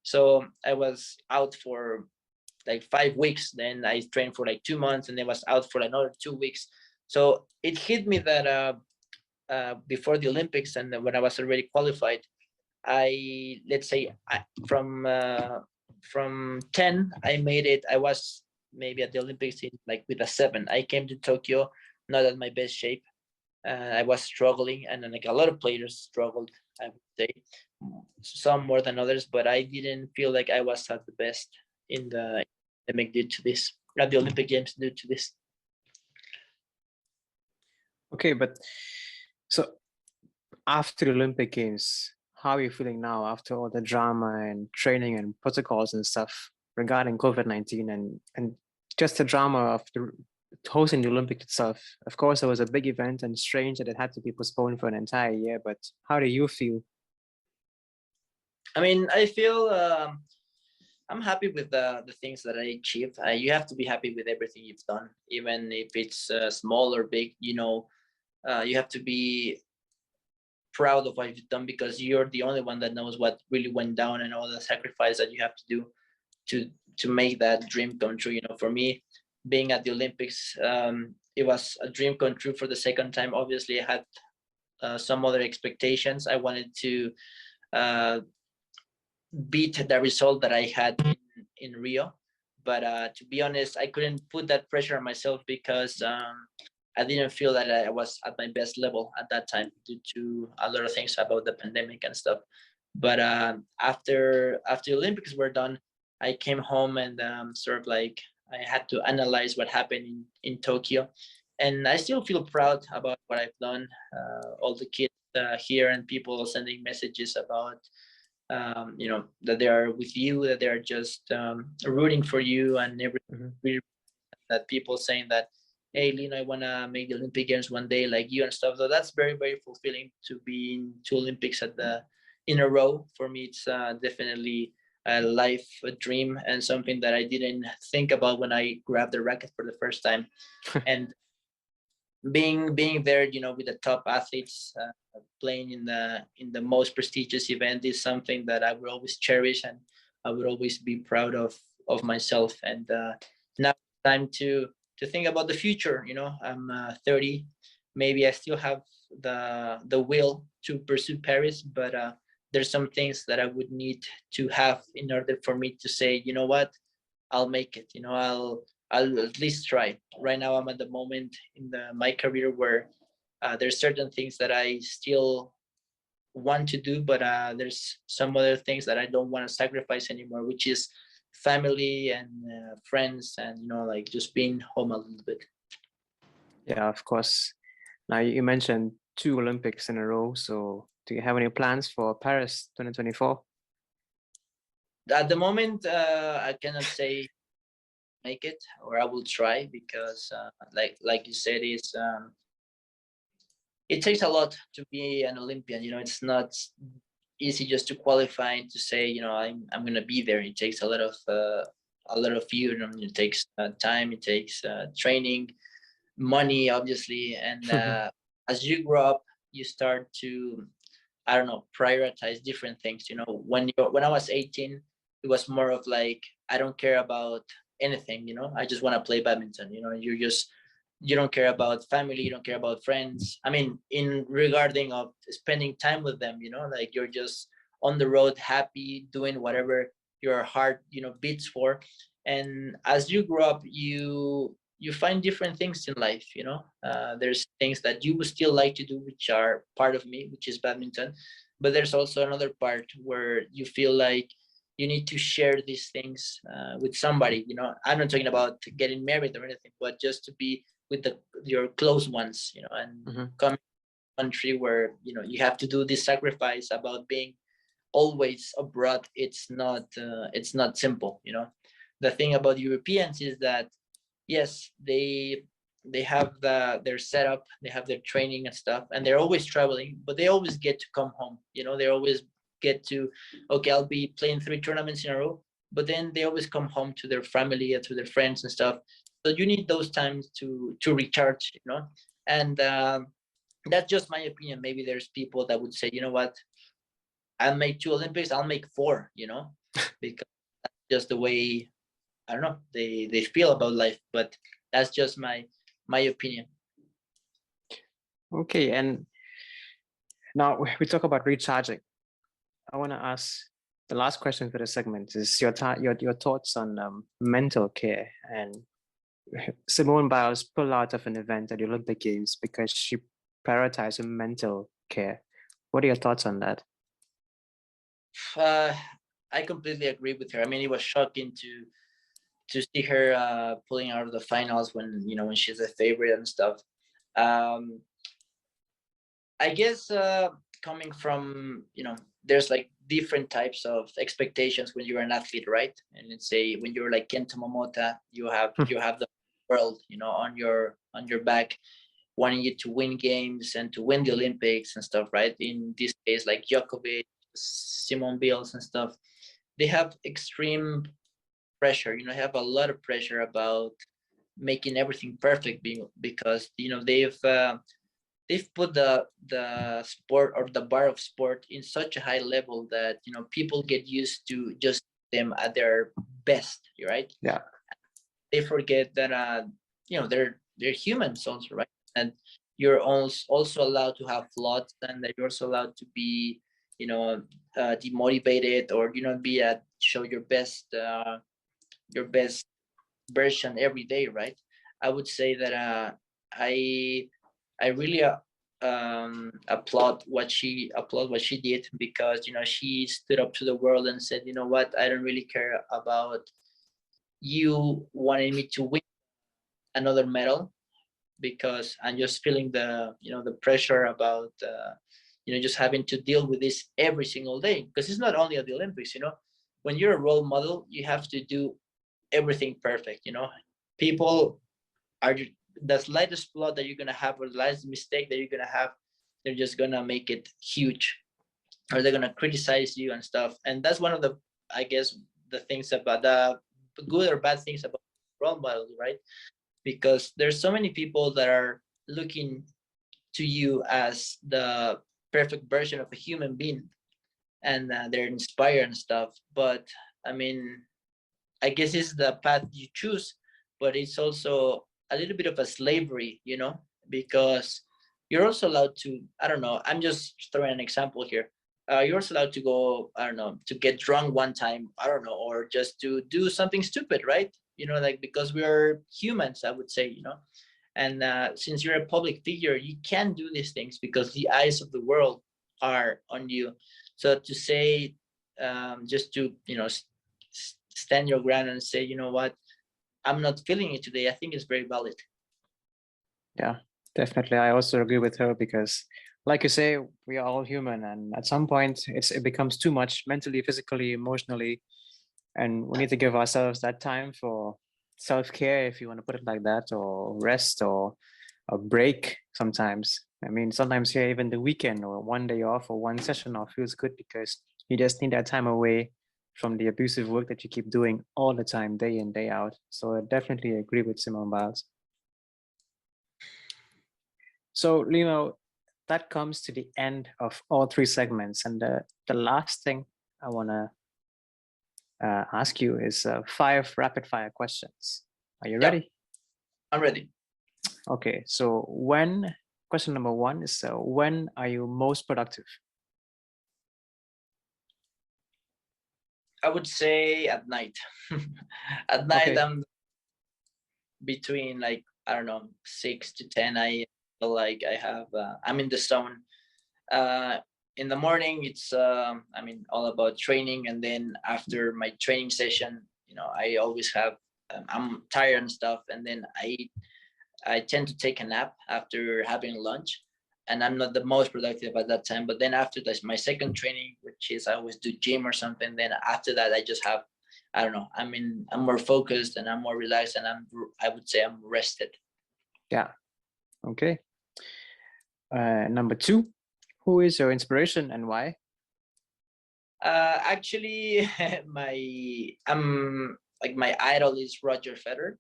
So I was out for like 5 weeks. Then I trained for like 2 months and then was out for another 2 weeks. So it hit me that before the Olympics and when I was already qualified, from 10, I made it. I was maybe at the Olympics with a 7. I came to Tokyo not at my best shape. I was struggling, and then like a lot of players struggled, I would say, some more than others, but I didn't feel like I was at the best in the Olympic due to this, at the Olympic Games due to this. Okay, but so after the Olympic Games, how are you feeling now after all the drama and training and protocols and stuff regarding COVID-19 and just the drama of hosting the Olympics itself? Of course, it was a big event and strange that it had to be postponed for an entire year, but how do you feel? I mean, I feel I'm happy with the things that I achieved. You have to be happy with everything you've done, even if it's small or big. You have to be proud of what you've done because you're the only one that knows what really went down and all the sacrifice that you have to do to make that dream come true. For me, being at the Olympics, it was a dream come true for the second time. Obviously, I had some other expectations. I wanted to beat the result that I had in Rio. But to be honest, I couldn't put that pressure on myself because I didn't feel that I was at my best level at that time due to a lot of things about the pandemic and stuff. But after Olympics were done, I came home and sort of like I had to analyze what happened in Tokyo, and I still feel proud about what I've done. All the kids here and people sending messages about that they are with you, that they are just rooting for you, and that people saying that, hey, Lino, I want to make the Olympic Games one day like you and stuff. So that's very, very fulfilling to be in 2 Olympics in a row. For me, it's definitely a life a dream and something that I didn't think about when I grabbed the racket for the first time. And being there, with the top athletes, playing in the most prestigious event is something that I will always cherish, and I would always be proud of myself. And now it's time to think about the future. I'm 30. Maybe I still have the will to pursue Paris, but there's some things that I would need to have in order for me to say, you know what, I'll make it. I'll at least try. Right now, I'm at the moment in my career where there's certain things that I still want to do, but there's some other things that I don't want to sacrifice anymore, which is family and friends, and like just being home a little bit. Yeah, of course. Now you mentioned 2 Olympics in a row. So do you have any plans for Paris 2024? At the moment, I cannot say make it, or I will try, because like you said, it takes a lot to be an Olympian. It's not easy just to qualify and to say, I'm gonna be there. It takes a lot of you. It takes time. It takes training, money, obviously, and as you grow up, you start to, I don't know, prioritize different things. When I was 18, it was more of like, I don't care about anything. I just want to play badminton. You don't care about family, you don't care about friends. I mean, in regarding of spending time with them, like you're just on the road, happy, doing whatever your heart, beats for. And as you grow up, you find different things in life. There's things that you would still like to do, which are part of me, which is badminton. But there's also another part where you feel like you need to share these things with somebody. I'm not talking about getting married or anything, but just to be with your close ones, and come to a country where you have to do this sacrifice about being always abroad. It's not simple. The thing about Europeans is that, yes, they have their setup, they have their training and stuff, and they're always traveling, but they always get to come home. They always get to, okay, I'll be playing 3 tournaments in a row, but then they always come home to their family and to their friends and stuff. So you need those times to recharge, and that's just my opinion. Maybe there's people that would say, you know what, I'll make 2 Olympics, I'll make 4, because that's just the way, I don't know, they feel about life. But that's just my opinion. Okay, and now we talk about recharging. I want to ask the last question for the segment is your thoughts on mental care. And Simone Biles pulled out of an event at the Olympic Games because she prioritized mental care. What are your thoughts on that? I completely agree with her. I mean, it was shocking to see her pulling out of the finals when she's a favorite and stuff. I guess coming from there's like different types of expectations when you're an athlete, right? And let's say when you're like Kenta Momota, you have the world on your back, wanting you to win games and to win the Olympics and stuff, right? In this case, like Djokovic, Simone Biles and stuff, they have extreme pressure. Have a lot of pressure about making everything perfect, because they've put the sport or the bar of sport in such a high level that people get used to just them at their best, right? Yeah. They forget that they're humans also, right? And you're also allowed to have flaws, and that you're also allowed to be demotivated, or be at show your best your best version every day, right? I would say that I really applaud what she did, because she stood up to the world and said, you know what, I don't really care about you wanting me to win another medal, because I'm just feeling the pressure about just having to deal with this every single day, because it's not only at the Olympics. When you're a role model, you have to do everything perfect. People are the slightest flaw that you're gonna have, or the slightest mistake that you're gonna have, they're just gonna make it huge, or they're gonna criticize you and stuff. And that's one of the, I guess, the things about the good or bad things about role models, right? Because there's so many people that are looking to you as the perfect version of a human being, and they're inspired and stuff. But I mean, I guess it's the path you choose, but it's also a little bit of a slavery, because you're also allowed to, I don't know, I'm just throwing an example here. You're also allowed to go, I don't know, to get drunk one time, I don't know, or just to do something stupid, right? Like, because we are humans, I would say. And since you're a public figure, you can do these things because the eyes of the world are on you. So to say, just to, stand your ground and say, you know what, I'm not feeling it today, I think it's very valid. Yeah, definitely. I also agree with her because, like you say, we are all human, and at some point, it becomes too much mentally, physically, emotionally, and we need to give ourselves that time for self-care, if you want to put it like that, or rest, or a break. Sometimes, I mean, sometimes here, even the weekend or one day off or one session off feels good because you just need that time away from the abusive work that you keep doing all the time, day in, day out. So I definitely agree with Simone Biles. So, Lino, that comes to the end of all three segments. And the last thing I want to ask you is 5 rapid fire questions. Are you ready? I'm ready. Okay, so question number 1 is when are you most productive? I would say at night. At night, Okay. I'm between, like, I don't know, 6 to 10. I feel like I'm in the zone. In the morning, it's all about training, and then after my training session, I always have I'm tired and stuff, and then I tend to take a nap after having lunch, and I'm not the most productive at that time. But then after that, my second training, which is I always do gym or something, then after that I just have, I don't know, I'm more focused and I'm more relaxed, and I would say I'm rested. Yeah. Okay. Number 2, who is your inspiration and why? Actually, my idol is Roger Federer.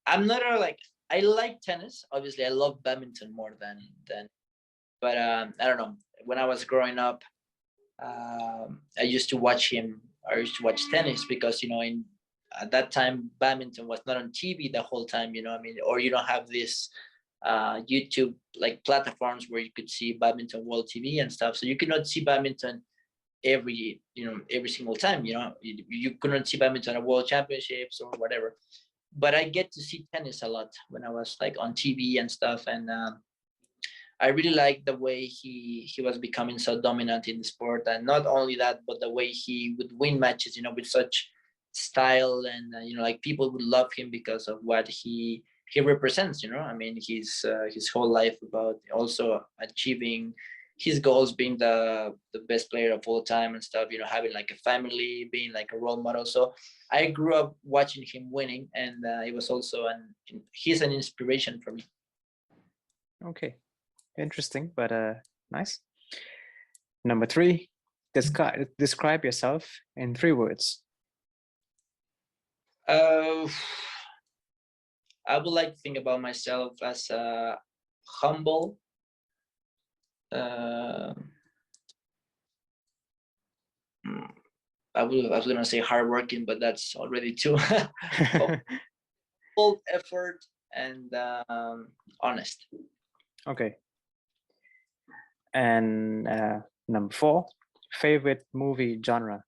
I'm not I like tennis. Obviously, I love badminton more than, but I don't know. When I was growing up, I used to watch him. I used to watch tennis because at that time badminton was not on TV the whole time. Or you don't have this YouTube like platforms where you could see badminton world TV and stuff. So you could not see badminton every single time. You couldn't see badminton at world championships or whatever. But I get to see tennis a lot when I was like on TV and stuff, and I really like the way he was becoming so dominant in the sport, and not only that, but the way he would win matches, with such style, and like people would love him because of what he represents. His whole life about also achieving his goals, being the best player of all time and stuff. Having like a family, being like a role model. So I grew up watching him winning, and it was also he's an inspiration for me. Okay. Interesting, but nice. Number 3, describe yourself in 3 words. I would like to think about myself as humble, I was gonna say hardworking, but that's already too full effort and honest. Okay. And number 4, favorite movie genre.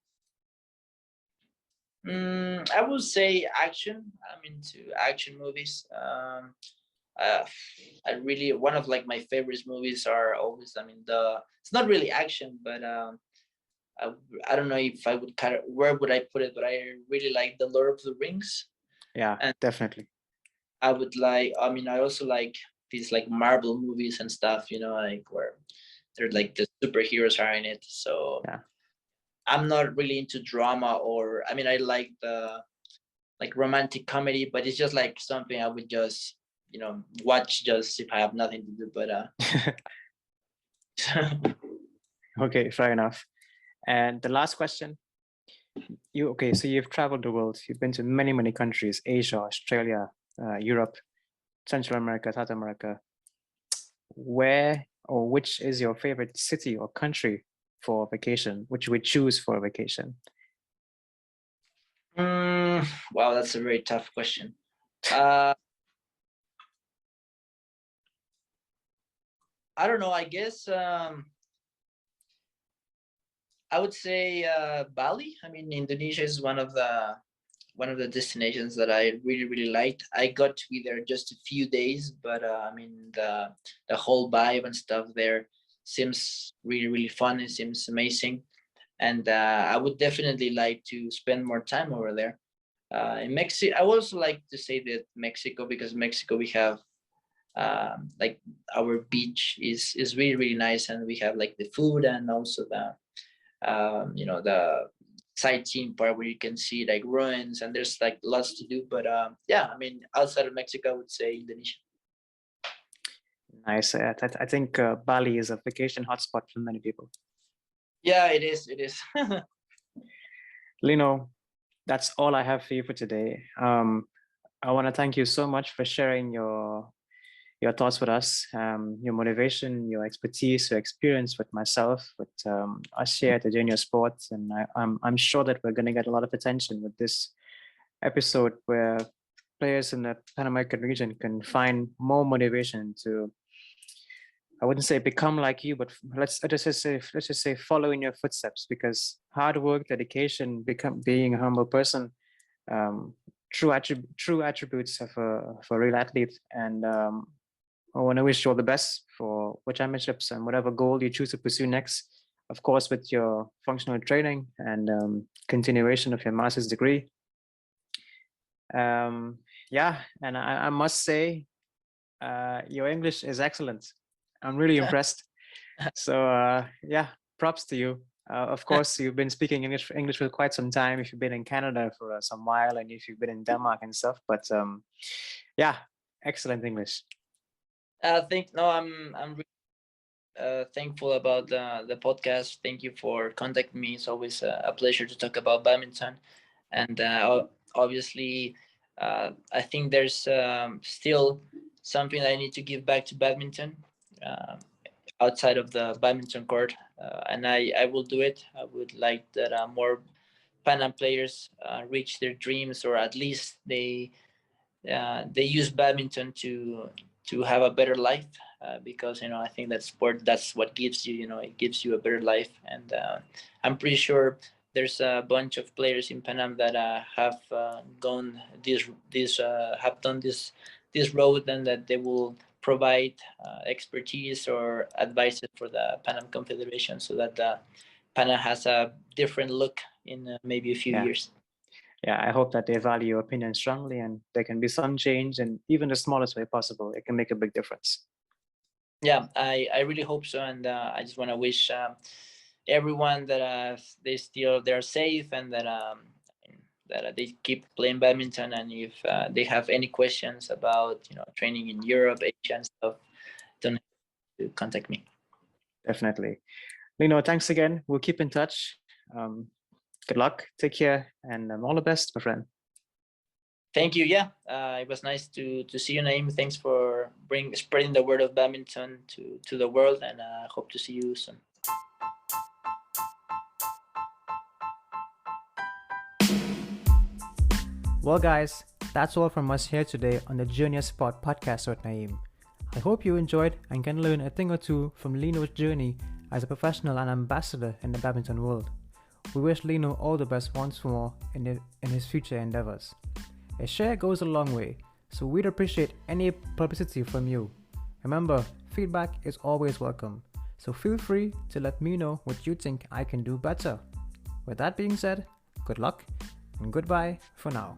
I would say action. I'm into action movies. Uh, I really one of like my favorite movies are always. I mean, the it's not really action, but I, I don't know if I would kind of where would I put it, but I really like the Lord of the Rings, Yeah, and definitely. I would like. I mean, I also like these like Marvel movies and stuff. You know, like where they're like the superheroes are in it. So Yeah. I'm not really into drama, or I mean, I like the like romantic comedy, but it's just like something I would just watch just if I have nothing to do. But Okay, fair enough. And the last question, so you've traveled the world. You've been to many, many countries, Asia, Australia, Europe, Central America, South America. Where or which is your favorite city or country for vacation, which you would choose for a vacation? wow, that's a very tough question. Uh, I don't know. I guess I would say Bali. I mean, Indonesia is one of the destinations that I really really liked. I got to be there just a few days, but I mean the whole vibe and stuff there seems really really fun. It seems amazing, and I would definitely like to spend more time over there. In Mexico, I would also like to say that Mexico, because Mexico we have like our beach is really really nice, and we have like the food and also the sightseeing part where you can see like ruins and there's like lots to do. But yeah, I mean, outside of Mexico, I would say Indonesia. Nice. I think Bali is a vacation hotspot for many people. Yeah, it is. Lino, that's all I have for you for today. I want to thank you so much for sharing your thoughts with us, your motivation, your expertise, your experience with myself, with us here at the Junior Sports, and I'm sure that we're going to get a lot of attention with this episode, where players in the Pan American region can find more motivation to, I wouldn't say become like you, but let's just say follow in your footsteps, because hard work, dedication, being a humble person, um, true attributes of a real athlete. And I want to wish you all the best for World Championships and whatever goal you choose to pursue next. Of course, with your functional training and continuation of your master's degree. Yeah, and I must say, your English is excellent. I'm really impressed. So yeah, props to you. Of course, you've been speaking English for quite some time. If you've been in Canada for some while, and if you've been in Denmark and stuff, but yeah, excellent English. I think no, I'm really, thankful about the podcast. Thank you for contacting me. It's always a pleasure to talk about badminton, and obviously, I think there's still something I need to give back to badminton. Outside of the badminton court, and I will do it. I would like that more Pan Am players reach their dreams, or at least they use badminton to have a better life, because I think that sport, that's what gives you, it gives you a better life. And I'm pretty sure there's a bunch of players in Pan Am that have gone this have done this road, and that they will provide expertise or advice for the Pan Am Confederation, so that the Pan Am has a different look in maybe a few Yeah. years. Yeah, I hope that they value your opinion strongly, and there can be some change, and even the smallest way possible, it can make a big difference. Yeah, I really hope so, and I just want to wish everyone that they're safe, and that they keep playing badminton. And if they have any questions about training in Europe, Asia, and stuff, don't hesitate to contact me. Definitely. Lino, thanks again. We'll keep in touch. Good luck, take care, and all the best, my friend. Thank you. Yeah, it was nice to see your name. Thanks for spreading the word of badminton to the world, and I hope to see you soon. Well, guys, that's all from us here today on the Junior Sport Podcast with Naeem. I hope you enjoyed and can learn a thing or two from Lino's journey as a professional and ambassador in the badminton world. we wish Lino all the best once more in his future endeavors. A share goes a long way, so we'd appreciate any publicity from you. Remember, feedback is always welcome, so feel free to let me know what you think I can do better. With that being said, good luck and goodbye for now.